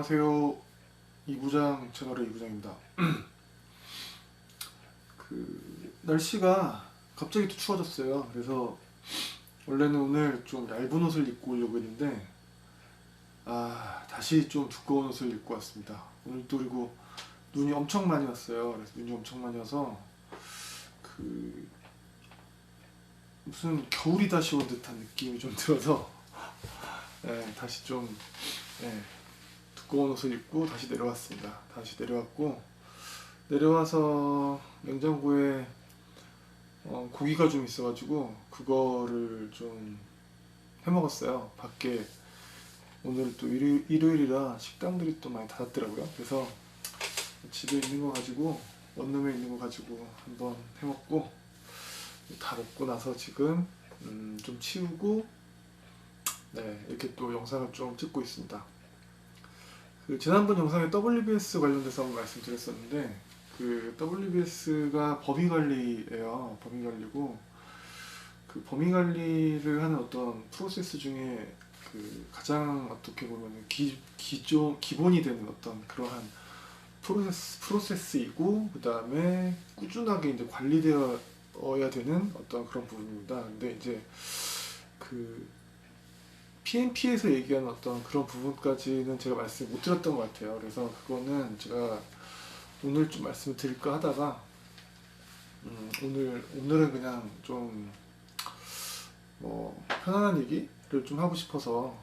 안녕하세요. 이부장 채널의 이부장입니다. 날씨가 갑자기 또 추워졌어요. 그래서 원래는 오늘 좀 얇은 옷을 입고 오려고 했는데 다시 좀 두꺼운 옷을 입고 왔습니다. 오늘 또 그리고 눈이 엄청 많이 왔어요. 그래서 눈이 엄청 많이 와서 그 무슨 겨울이 다시 온 듯한 느낌이 좀 들어서 다시 좀 두꺼운 옷을 입고 다시 내려왔습니다. 다시 내려왔고 내려와서 냉장고에 고기가 좀 있어가지고 그거를 좀 해먹었어요. 밖에 오늘 또 일요일이라 식당들이 또 많이 닫았더라고요. 그래서 집에 있는 거 가지고 원룸에 있는 거 가지고 한번 해먹고 다 먹고 나서 지금 좀 치우고 이렇게 또 영상을 좀 찍고 있습니다. 지난번 영상에 WBS 관련돼서 한번 말씀드렸었는데 WBS가 범위관리예요. 범위관리고 그 범위관리를 하는 어떤 프로세스 중에 가장 어떻게 보면 기본이 되는 어떤 그러한 프로세스이고 그 다음에 꾸준하게 이제 관리되어야 되는 어떤 그런 부분입니다. 근데 이제 PMP에서 얘기하는 어떤 그런 부분까지는 제가 말씀 못 드렸던 것 같아요. 그래서 그거는 제가 오늘 좀 말씀을 드릴까 하다가 오늘은 그냥 좀 편안한 얘기를 좀 하고 싶어서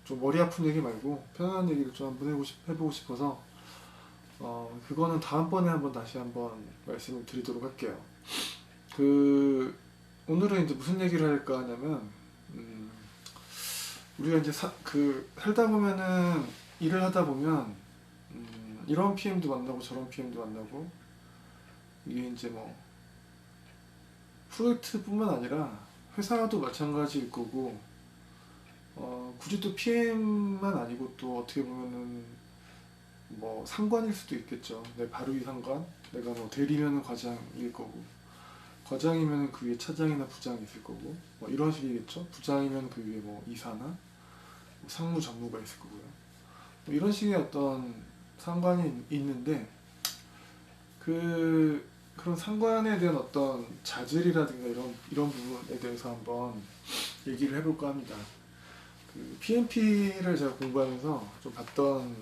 좀 머리 아픈 얘기 말고 편안한 얘기를 좀 한번 해보고 싶어서 그거는 다음번에 다시 한번 말씀을 드리도록 할게요. 오늘은 이제 무슨 얘기를 할까 하냐면 우리가 이제 살다 보면은 일을 하다 보면 이런 PM도 만나고 저런 PM도 만나고 이게 이제 프로젝트뿐만 아니라 회사도 마찬가지일 거고 굳이 또 PM만 아니고 또 어떻게 보면은 상관일 수도 있겠죠. 내 바로 위 상관, 내가 대리면은 과장일 거고 과장이면 그 위에 차장이나 부장이 있을 거고 이런 식이겠죠. 부장이면 그 위에 이사나 상무 전무가 있을 거고요. 이런 식의 어떤 상관이 있는데 그런 상관에 대한 어떤 자질이라든가 이런 부분에 대해서 한번 얘기를 해볼까 합니다. PMP를 제가 공부하면서 좀 봤던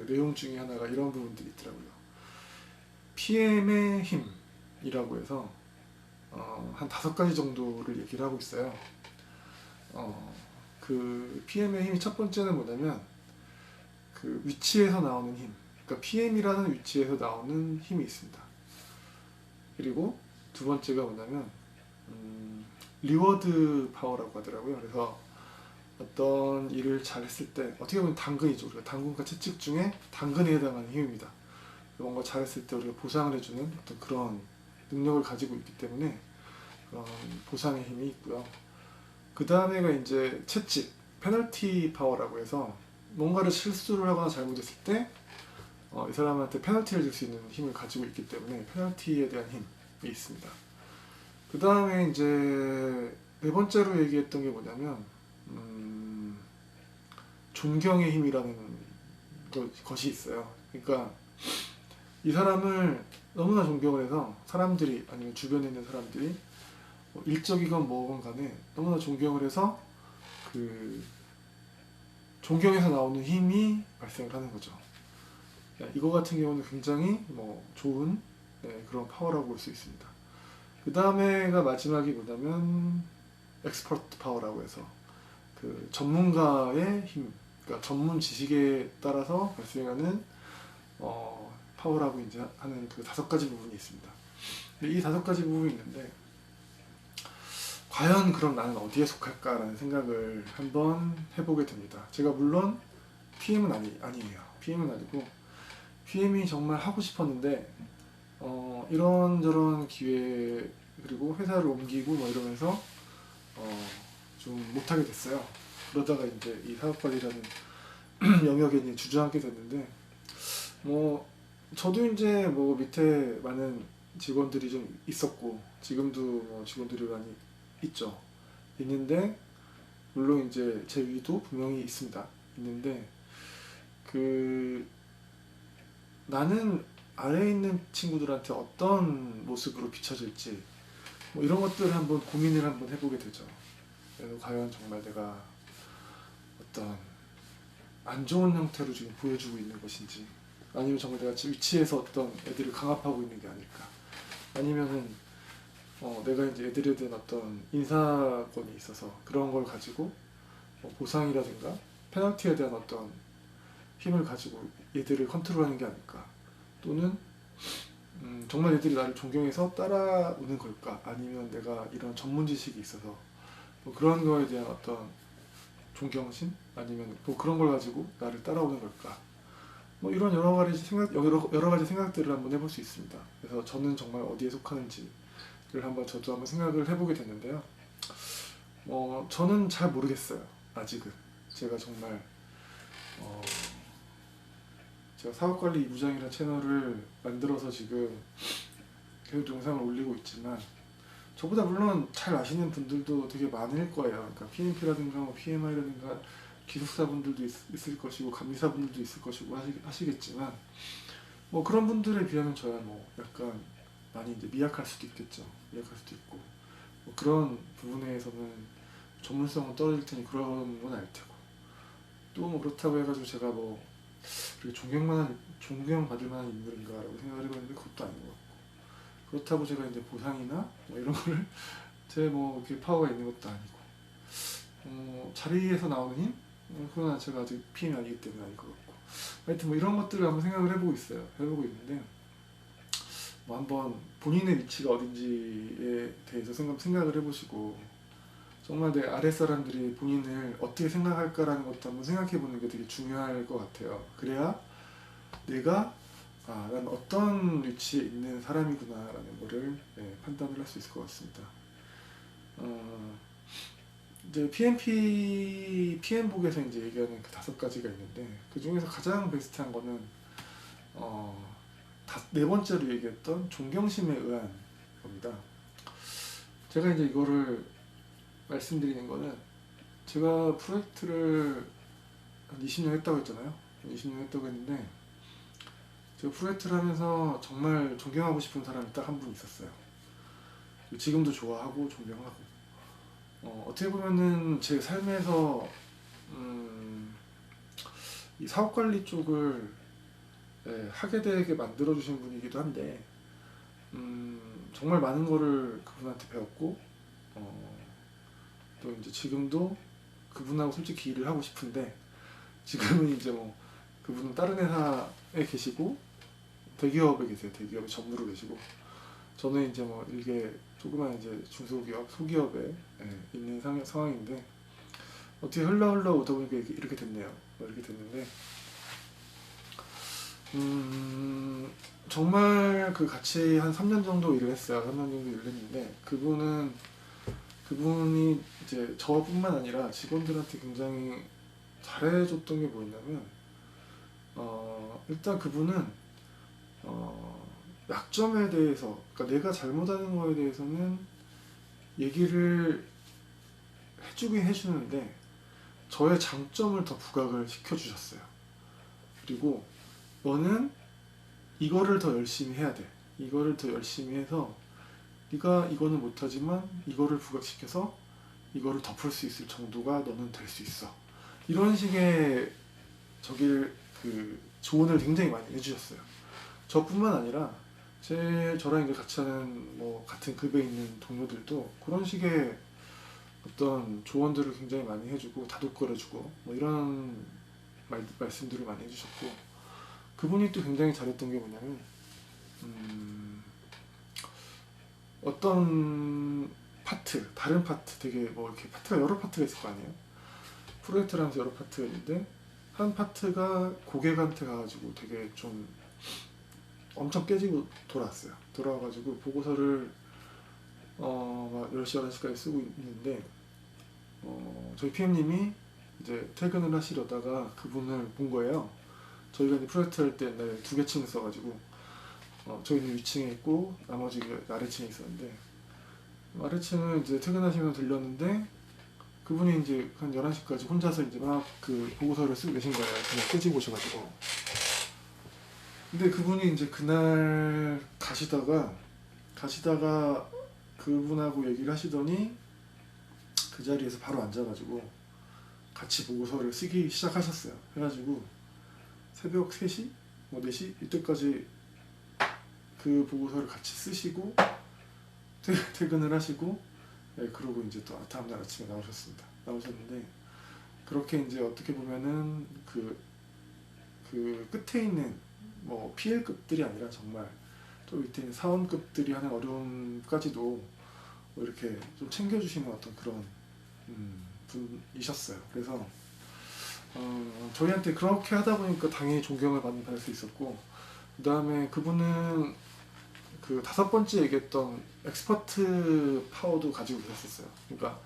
내용 중에 하나가 이런 부분들이 있더라고요. PM의 힘이라고 해서 한 5가지 정도를 얘기를 하고 있어요. PM의 힘이 첫 번째는 뭐냐면 위치에서 나오는 힘, 그러니까 PM이라는 위치에서 나오는 힘이 있습니다. 그리고 두 번째가 뭐냐면 리워드 파워라고 하더라고요. 그래서 어떤 일을 잘했을 때 어떻게 보면 당근이죠. 우리가 당근과 채찍 중에 당근에 해당하는 힘입니다. 뭔가 잘했을 때 우리가 보상을 해주는 어떤 그런 능력을 가지고 있기 때문에 그런 보상의 힘이 있고요. 그 다음에가 이제 채찍, 페널티 파워라고 해서 뭔가를 실수를 하거나 잘못했을 때 이 사람한테 페널티를 줄 수 있는 힘을 가지고 있기 때문에 페널티에 대한 힘이 있습니다. 그 다음에 이제 네 번째로 얘기했던 게 뭐냐면 존경의 힘이라는 것이 있어요. 그러니까 이 사람을 너무나 존경을 해서 사람들이 아니면 주변에 있는 사람들이 일적이건 뭐건 간에 너무나 존경을 해서 존경에서 나오는 힘이 발생을 하는 거죠. 이거 같은 경우는 굉장히 좋은 그런 파워라고 볼 수 있습니다. 그 다음에가 마지막이 뭐냐면 엑스퍼트 파워라고 해서 전문가의 힘, 그러니까 전문 지식에 따라서 발생하는 파워라고 이제 하는 5가지 부분이 있습니다. 이 5가지 부분이 있는데 과연 그럼 나는 어디에 속할까라는 생각을 한번 해보게 됩니다. 제가 물론 PM은 아니에요. PM은 아니고 PM이 정말 하고 싶었는데 이런저런 기회 그리고 회사를 옮기고 이러면서 좀 못하게 됐어요. 그러다가 이제 이 사업관리라는 영역에 이제 주저앉게 됐는데 저도 이제 밑에 많은 직원들이 좀 있었고 지금도 직원들이 많이 있는데 물론 이제 제 위도 분명히 있습니다. 있는데 그 나는 아래에 있는 친구들한테 어떤 모습으로 비춰질지 뭐 이런 것들을 한번 고민을 한번 해보게 되죠. 그래서 과연 정말 내가 어떤 안 좋은 형태로 지금 보여주고 있는 것인지, 아니면 정말 내가 지금 위치에서 어떤 애들을 강압하고 있는 게 아닐까, 아니면은 내가 이제 애들에 대한 어떤 인사권이 있어서 그런 걸 가지고 보상이라든가 페널티에 대한 어떤 힘을 가지고 얘들을 컨트롤하는 게 아닐까, 또는 정말 얘들이 나를 존경해서 따라오는 걸까, 아니면 내가 이런 전문 지식이 있어서 뭐 그런 거에 대한 어떤 존경심, 아니면 뭐 그런 걸 가지고 나를 따라오는 걸까, 뭐 이런 여러 가지 생각들을 한번 해볼 수 있습니다. 그래서 저는 정말 어디에 속하는지를 저도 한번 생각을 해보게 됐는데요. 저는 잘 모르겠어요. 아직은 제가 정말 어, 제가 사업관리 2부장이라는 채널을 만들어서 지금 계속 영상을 올리고 있지만, 저보다 물론 잘 아시는 분들도 되게 많을 거예요. 그러니까 PMP라든가 뭐 PMI라든가 기숙사분들도 있을 것이고 감리사분들도 있을 것이고 하시겠지만, 뭐 그런 분들에 비하면 저야 뭐 약간 많이 이제 미약할 수도 있겠죠. 미약할 수도 있고 뭐 그런 부분에서는 전문성은 떨어질 테니 그런 건 알 테고, 또 뭐 그렇다고 해가지고 제가 뭐 그렇게 존경받을 만한 인물인가라고 생각을 해봤는데 그것도 아닌 것 같고, 그렇다고 제가 이제 보상이나 뭐 이런 거를 제 뭐 이렇게 파워가 있는 것도 아니고, 자리에서 나오는 힘? 그건 제가 아직 PM이 아니기 때문에 아닐 것 같고, 하여튼 뭐 이런 것들을 한번 생각을 해보고 있어요. 해보고 있는데, 뭐 한번 본인의 위치가 어딘지에 대해서 생각을 해보시고, 정말 내 아랫사람들이 본인을 어떻게 생각할까라는 것도 한번 생각해보는 게 되게 중요할 것 같아요. 그래야 내가 난 어떤 위치에 있는 사람이구나 라는 거를 판단을 할 수 있을 것 같습니다. 이제 PM복에서 이제 얘기하는 그 5가지가 있는데, 그 중에서 가장 베스트한 거는 네 번째로 얘기했던 존경심에 의한 겁니다. 제가 이제 이거를 말씀드리는 거는, 제가 프로젝트를 한 20년 했다고 했잖아요. 20년 했다고 했는데, 제가 프로젝트를 하면서 정말 존경하고 싶은 사람이 딱 한 분 있었어요. 지금도 좋아하고 존경하고, 어떻게 보면은 제 삶에서 이 사업관리 쪽을 하게 되게 만들어주신 분이기도 한데, 정말 많은 거를 그분한테 배웠고, 또 이제 지금도 그분하고 솔직히 일을 하고 싶은데, 지금은 이제 뭐 그분은 다른 회사에 계시고 대기업에 계세요. 대기업에 전무로 계시고, 저는 이제 뭐 일개 조그만 이제 중소기업, 소기업에 있는 상황인데, 어떻게 흘러 오다 보니까 이렇게 됐네요. 이렇게 됐는데, 정말 그 같이 한 3년 정도 일을 했어요. 3년 정도 일을 했는데, 그분이 이제 저뿐만 아니라 직원들한테 굉장히 잘해줬던 게 뭐였냐면, 일단 그분은 약점에 대해서, 그러니까 내가 잘못하는 거에 대해서는 얘기를 해주긴 해주는데, 저의 장점을 더 부각을 시켜주셨어요. 그리고 너는 이거를 더 열심히 해야 돼. 이거를 더 열심히 해서 네가 이거는 못하지만 이거를 부각시켜서 이거를 덮을 수 있을 정도가 너는 될 수 있어. 이런 식의 그 조언을 굉장히 많이 해주셨어요. 저뿐만 아니라 저랑 이제 같이 하는 뭐 같은 급에 있는 동료들도 그런 식의 어떤 조언들을 굉장히 많이 해주고 다독거려주고 뭐 이런 말씀들을 많이 해주셨고, 그분이 또 굉장히 잘했던 게 뭐냐면, 어떤 다른 파트, 되게 뭐 이렇게 파트가 여러 파트가 있을 거 아니에요. 프로젝트를 하면서 여러 파트가 있는데, 한 파트가 고객한테 가가지고 되게 좀 엄청 깨지고 돌아와가지고 보고서를 막 10시, 11시까지 쓰고 있는데, 저희 PM님이 이제 퇴근을 하시려다가 그분을 본 거예요. 저희가 이제 프로젝트 할 때 옛날에 2개 층 있어가지고, 저희는 위층에 있고 나머지 아래층에 있었는데, 아래층을 이제 퇴근하시면 들렸는데, 그분이 이제 한 11시까지 혼자서 이제 막 그 보고서를 쓰고 계신 거예요. 그냥 깨지고 오셔가지고. 근데 그분이 이제 그날 가시다가 그분하고 얘기를 하시더니 그 자리에서 바로 앉아가지고 같이 보고서를 쓰기 시작하셨어요. 해가지고 새벽 3시? 뭐 4시? 이때까지 그 보고서를 같이 쓰시고 퇴근을 하시고, 네, 그러고 이제 또 다음날 아침에 나오셨는데, 그렇게 이제 어떻게 보면은 그 끝에 있는 뭐 PL급들이 아니라 정말 또 밑에 있는 사원급들이 하는 어려움까지도 뭐 이렇게 좀 챙겨주시는 어떤 그런 분이셨어요. 그래서 저희한테 그렇게 하다 보니까 당연히 존경을 많이 받을 수 있었고, 그 다음에 그분은 그 5번째 얘기했던 엑스퍼트 파워도 가지고 계셨었어요. 그러니까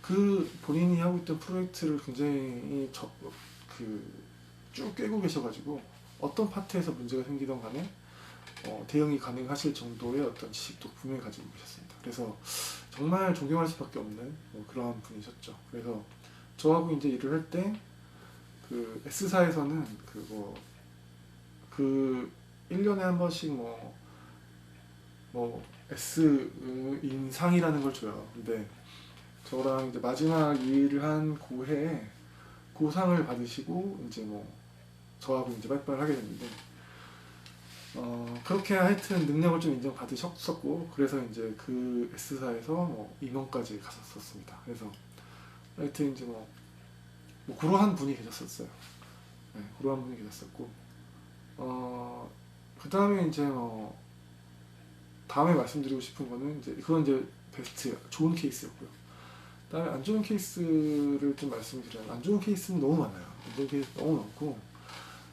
그 본인이 하고 있던 프로젝트를 굉장히 쭉 꿰고 계셔가지고 어떤 파트에서 문제가 생기던 간에 대응이 가능하실 정도의 어떤 지식도 분명히 가지고 계셨습니다. 그래서 정말 존경할 수밖에 없는 그런 분이셨죠. 그래서 저하고 이제 일을 할 때 그 S사에서는 그 1년에 한 번씩 S인상이라는 걸 줘요. 근데 저랑 이제 마지막 일을 한 그 해에 그 상을 받으시고 이제 저하고 이제 빠이빠이를 하게 됐는데, 그렇게 하여튼 능력을 좀 인정받으셨었고, 그래서 이제 그 S사에서 임원까지 갔었습니다. 그래서 하여튼 이제 그러한 분이 계셨었어요. 네, 그러한 분이 계셨었고, 그 다음에 이제 다음에 말씀드리고 싶은 거는 이제 그건 이제 베스트 좋은 케이스였고요. 그다음에 안 좋은 케이스를 좀 말씀드리면, 안 좋은 케이스는 너무 많아요. 안 좋은 케이스 너무 많고,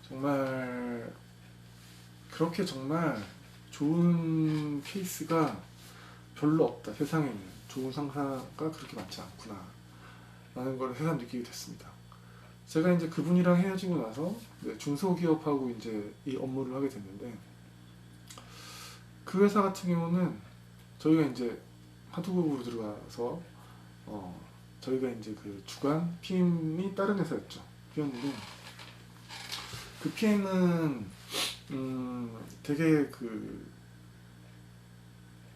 정말 그렇게 정말 좋은 케이스가 별로 없다. 세상에는 좋은 상사가 그렇게 많지 않구나 라는 걸 새삼 느끼게 됐습니다. 제가 이제 그분이랑 헤어지고 나서 중소기업하고 이제 이 업무를 하게 됐는데, 그 회사 같은 경우는 저희가 이제 하도급으로 들어가서 저희가 이제 그 주간 PM이 다른 회사였죠. 였는데 그 PM은 되게 그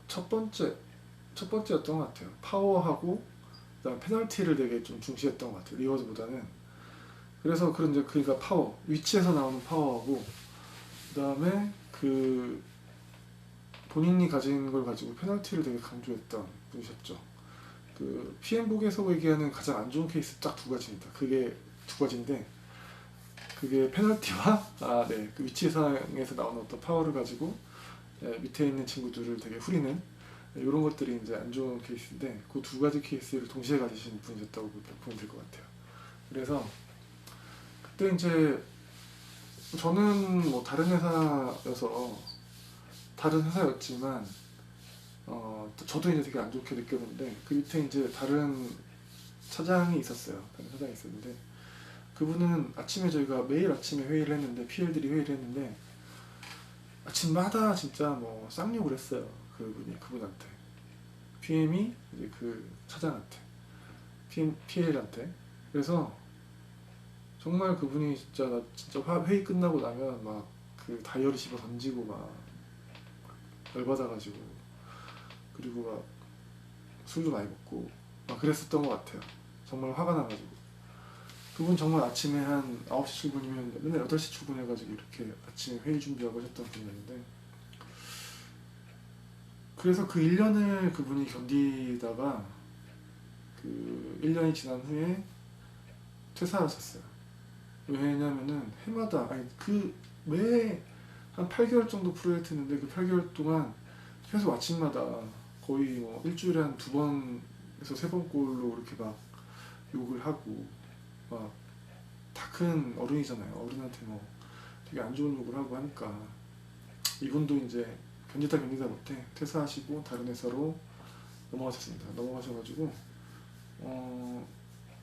첫 번째였던 것 같아요. 파워하고 그다음 페널티를 되게 좀 중시했던 것 같아요. 리워드보다는. 그래서 그러니까 파워, 위치에서 나오는 파워하고, 그다음에 그 본인이 가진 걸 가지고 페널티를 되게 강조했던 분이셨죠. 그 PM북에서 얘기하는 가장 안 좋은 케이스 딱 2가지입니다. 그게 2가지인데, 그게 페널티와 그 위치상에서 나오는 어떤 파워를 가지고 밑에 있는 친구들을 되게 후리는 이런 것들이 이제 안 좋은 케이스인데, 그 2가지 케이스를 동시에 가지신 분이셨다고 보면 될 것 같아요. 그래서 그때 이제 저는 다른 회사였지만 저도 이제 되게 안 좋게 느꼈는데, 그 밑에 이제 다른 차장이 있었어요. 다른 차장이 있었는데, 그분은 저희가 매일 아침에 회의를 했는데, PL들이 회의를 했는데 아침마다 진짜 쌍욕을 했어요. 그분한테. PM이 이제 그 차장한테, PL한테. 그래서 정말 그분이 진짜 회의 끝나고 나면 막 그 다이어리 집어 던지고 막 열받아가지고, 그리고 막 술도 많이 먹고 막 그랬었던 것 같아요. 정말 화가 나가지고. 그분 정말 아침에 한 9시 출근이면 맨날 8시 출근해가지고 이렇게 아침에 회의 준비하고 하셨던 분이었는데, 그래서 그 1년을 그분이 견디다가 그 1년이 지난 후에 퇴사하셨어요. 왜냐면은 해마다 매 한 8개월 정도 프로젝트였는데, 그 8개월 동안 계속 아침마다 거의 일주일에 한 2번에서 3번꼴로 이렇게 막 욕을 하고, 막 다 큰 어른이잖아요. 어른한테 되게 안 좋은 욕을 하고 하니까 이분도 이제 견디다 못해 퇴사하시고 다른 회사로 넘어가셨습니다. 넘어가셔가지고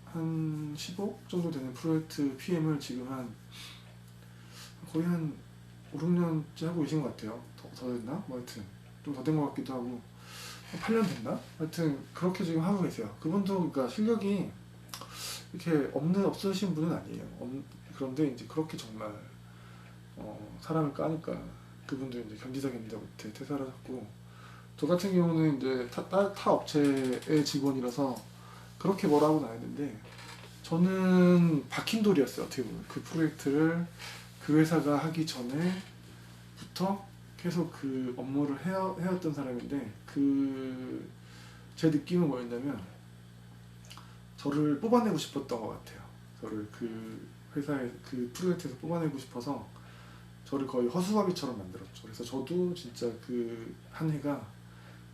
한 10억 정도 되는 프로젝트 PM을 지금 거의 한 5, 6년째 하고 계신 것 같아요. 더 됐나? 하여튼 좀 더 된 것 같기도 하고. 8년 됐나? 하여튼 그렇게 지금 하고 계세요. 그분도 그러니까 실력이 이렇게 없으신 분은 아니에요. 그런데 이제 그렇게 정말 사람을 까니까 그분도 이제 견디다 못해 퇴사를 하셨고, 저 같은 경우는 이제 타 업체의 직원이라서 그렇게 뭐라고는 안 했는데, 저는 박힌 돌이었어요. 어떻게 보면 그 프로젝트를 그 회사가 하기 전에부터 계속 그 업무를 해왔던 사람인데, 제 느낌은 뭐였냐면 저를 뽑아내고 싶었던 것 같아요. 저를 그 회사에 그 프로젝트에서 뽑아내고 싶어서 저를 거의 허수아비처럼 만들었죠. 그래서 저도 진짜 그 한 해가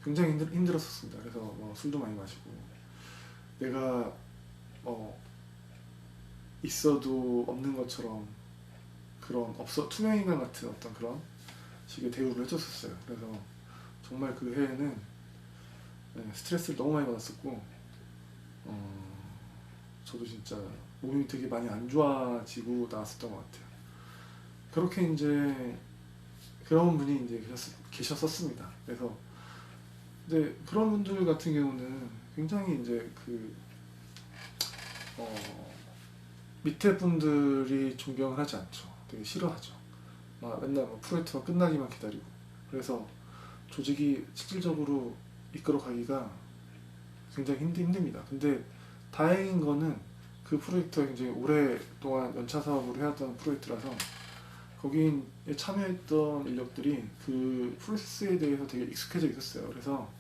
굉장히 힘들었었습니다. 그래서 술도 많이 마시고, 내가 있어도 없는 것처럼 그런 투명인간 같은 어떤 그런 식의 대우를 해줬었어요. 그래서 정말 그 해에는 스트레스를 너무 많이 받았었고, 저도 진짜 몸이 되게 많이 안 좋아지고 나왔었던 것 같아요. 그렇게 이제 그런 분이 이제 계셨었습니다. 그래서 근데 그런 분들 같은 경우는 굉장히 이제 밑에 분들이 존경을 하지 않죠. 되게 싫어하죠. 막 맨날 프로젝트가 끝나기만 기다리고. 그래서 조직이 실질적으로 이끌어 가기가 굉장히 힘듭니다. 근데 다행인 거는 그 프로젝트가 굉장히 오랫동안 연차 사업으로 해왔던 프로젝트라서 거기에 참여했던 인력들이 그 프로세스에 대해서 되게 익숙해져 있었어요. 그래서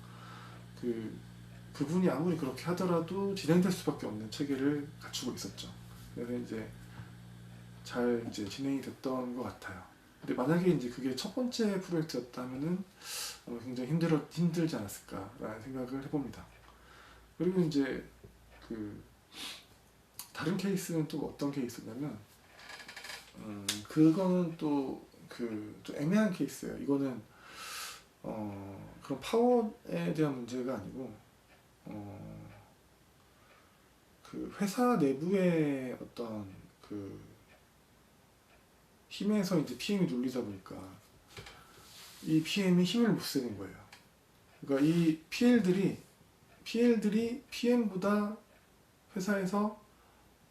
그분이 아무리 그렇게 하더라도 진행될 수밖에 없는 체계를 갖추고 있었죠. 그래서 이제 잘 이제 진행이 됐던 것 같아요. 근데 만약에 이제 그게 첫 번째 프로젝트였다면은 굉장히 힘들지 않았을까라는 생각을 해봅니다. 그리고 이제 다른 케이스는 또 어떤 케이스냐면, 그거는 또 애매한 케이스예요. 이거는 그런 파워에 대한 문제가 아니고, 그 회사 내부의 어떤 힘에서 이제 PM이 눌리다 보니까 이 PM이 힘을 못 쓰는 거예요. 그러니까 이 PL들이 PM보다 회사에서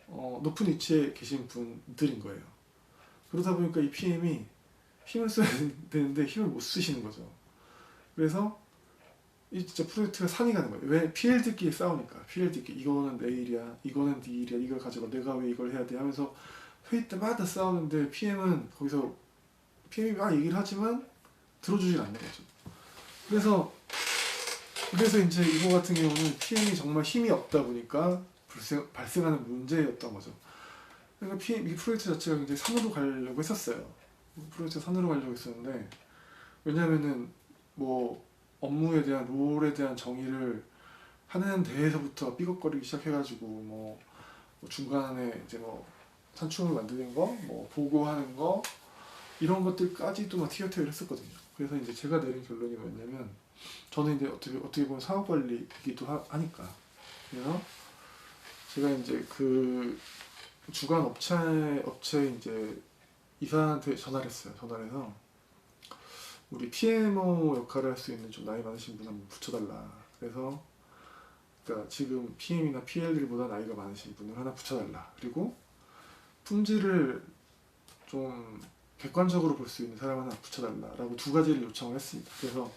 높은 위치에 계신 분들인 거예요. 그러다 보니까 이 PM이 힘을 써야 되는데 힘을 못 쓰시는 거죠. 그래서 이 진짜 프로젝트가 산이 가는 거예요. 왜? PL들끼리 싸우니까. PL들끼리 이거는 내 일이야, 이거는 네 일이야, 이걸 가져가, 내가 왜 이걸 해야 돼 하면서 회의 때마다 싸우는데, PM이 막 얘기를 하지만 들어주질 않는 거죠. 그래서 이제 이거 같은 경우는 PM이 정말 힘이 없다 보니까 발생하는 문제였던 거죠. 그러니까 이 프로젝트 자체가 굉장히 산으로 가려고 했었어요. 프로젝트가 산으로 가려고 했었는데, 왜냐면은 업무에 대한 롤에 대한 정의를 하는 데에서부터 삐걱거리기 시작해가지고 중간에 이제 산출물 만드는 거, 보고하는 거, 이런 것들까지도 막 티격태격을 했었거든요. 그래서 이제 제가 내린 결론이 뭐였냐면, 저는 이제 어떻게 보면 사업 관리이기도 하니까, 그래서 제가 이제 그 주간 업체 이제 이사한테 전화를 했어요. 전화를 해서 우리 PMO 역할을 할 수 있는 좀 나이 많으신 분 한번 붙여달라. 그래서 그러니까 지금 PM이나 PL들보다 나이가 많으신 분을 하나 붙여달라. 그리고 품질을 좀 객관적으로 볼 수 있는 사람 하나 붙여달라라고 두 가지를 요청을 했습니다. 그래서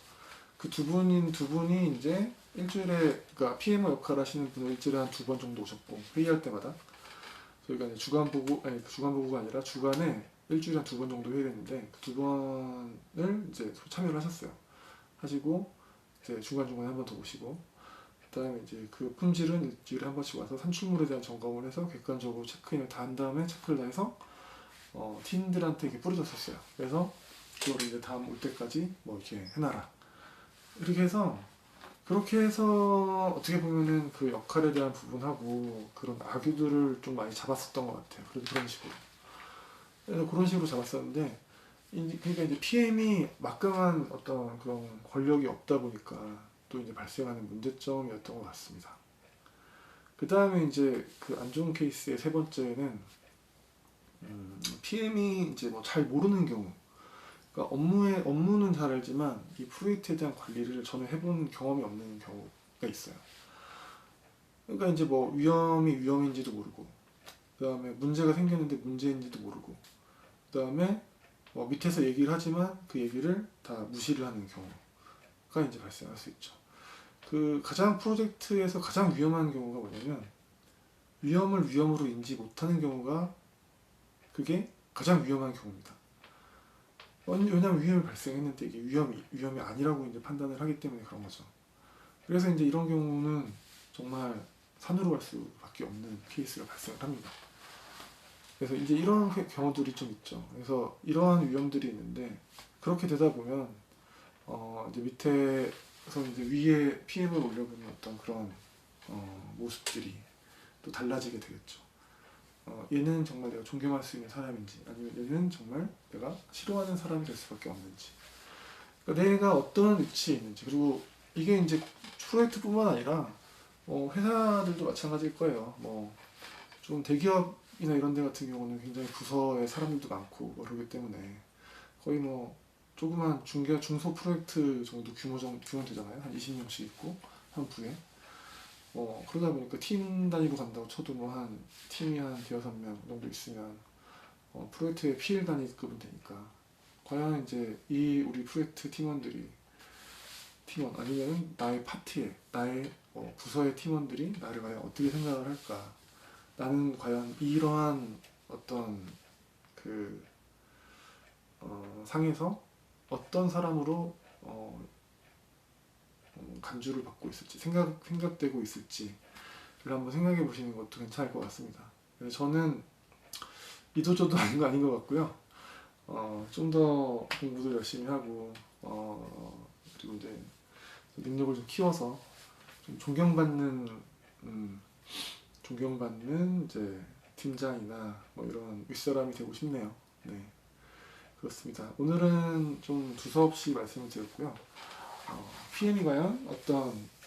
그 두 분이 이제 일주일에, 그러니까 PMO 역할 하시는 분은 일주일에 한 2번 정도 오셨고, 회의할 때마다 저희가 이제 주간 보고가 아니라 주간에 일주일에 한 2번 정도 회의를 했는데, 그 2번을 이제 참여를 하셨어요. 하시고 이제 중간중간에 한 번 더 오시고, 그다음에 이제 그 품질은 일주일에 한 번씩 와서 산출물에 대한 점검을 해서 객관적으로 체크인을 다 한 다음에 체크를 다 해서 팀들한테 이렇게 뿌려줬었어요. 그래서 그거를 이제 다음 올 때까지 이렇게 해놔라. 그렇게 해서 어떻게 보면은 그 역할에 대한 부분하고 그런 악유들을 좀 많이 잡았었던 것 같아요. 그런 식으로. 그래서 그런 식으로 잡았었는데, 그러니까 이제 PM이 막강한 어떤 그런 권력이 없다 보니까 또 이제 발생하는 문제점이었던 것 같습니다. 그 다음에 이제 그 안 좋은 케이스의 세 번째는 PM이 이제 잘 모르는 경우. 그러니까 업무는 잘 알지만 이 프로젝트에 대한 관리를 전혀 해본 경험이 없는 경우가 있어요. 그러니까 이제 뭐 위험이 위험인지도 모르고, 그 다음에 문제가 생겼는데 문제인지도 모르고, 그 다음에 뭐 밑에서 얘기를 하지만 그 얘기를 다 무시를 하는 경우가 이제 발생할 수 있죠. 그 가장 프로젝트에서 가장 위험한 경우가 뭐냐면 위험을 위험으로 인지 못하는 경우가 그게 가장 위험한 경우입니다. 왜냐하면 위험이 발생했는데 이게 위험이 아니라고 이제 판단을 하기 때문에 그런 거죠. 그래서 이제 이런 경우는 정말 산으로 갈 수밖에 없는 케이스가 발생을 합니다. 그래서 이제 이런 경우들이 좀 있죠. 그래서 이러한 위험들이 있는데 그렇게 되다 보면 이제 밑에서 이제 위에 PM을 올려보는 어떤 그런 모습들이 또 달라지게 되겠죠. 얘는 정말 내가 존경할 수 있는 사람인지, 아니면 얘는 정말 내가 싫어하는 사람이 될 수밖에 없는지, 그러니까 내가 어떤 위치에 있는지. 그리고 이게 이제 프로젝트뿐만 아니라 회사들도 마찬가지일 거예요. 뭐 좀 대기업이나 이런 데 같은 경우는 굉장히 부서에 사람들도 많고 뭐 그러기 때문에 거의 뭐 조그만 중소 프로젝트 정도 규모 되잖아요. 한 20명씩 있고 한 부에. 그러다 보니까 팀 단위로 간다고 쳐도 뭐 한 팀이 한 대여섯 명 정도 있으면 프로젝트의 PL 단위급은 되니까, 과연 이제 이 우리 프로젝트 팀원 아니면 나의 파트에 나의 부서의 팀원들이 나를 과연 어떻게 생각을 할까? 나는 과연 이러한 어떤 그 상에서 어떤 사람으로 간주를 받고 있을지, 생각되고 있을지를 한번 생각해 보시는 것도 괜찮을 것 같습니다. 그래서 저는 이도저도 아닌 것 같고요. 좀 더 공부도 열심히 하고, 그리고 이제 능력을 좀 키워서 좀 존경받는 이제 팀장이나 뭐 이런 윗사람이 되고 싶네요. 네, 그렇습니다. 오늘은 좀 두서없이 말씀을 드렸고요. PM이 과연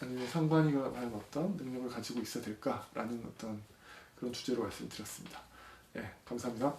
아니면 상관이가 과연 어떤 능력을 가지고 있어야 될까라는 어떤 그런 주제로 말씀드렸습니다. 네, 감사합니다.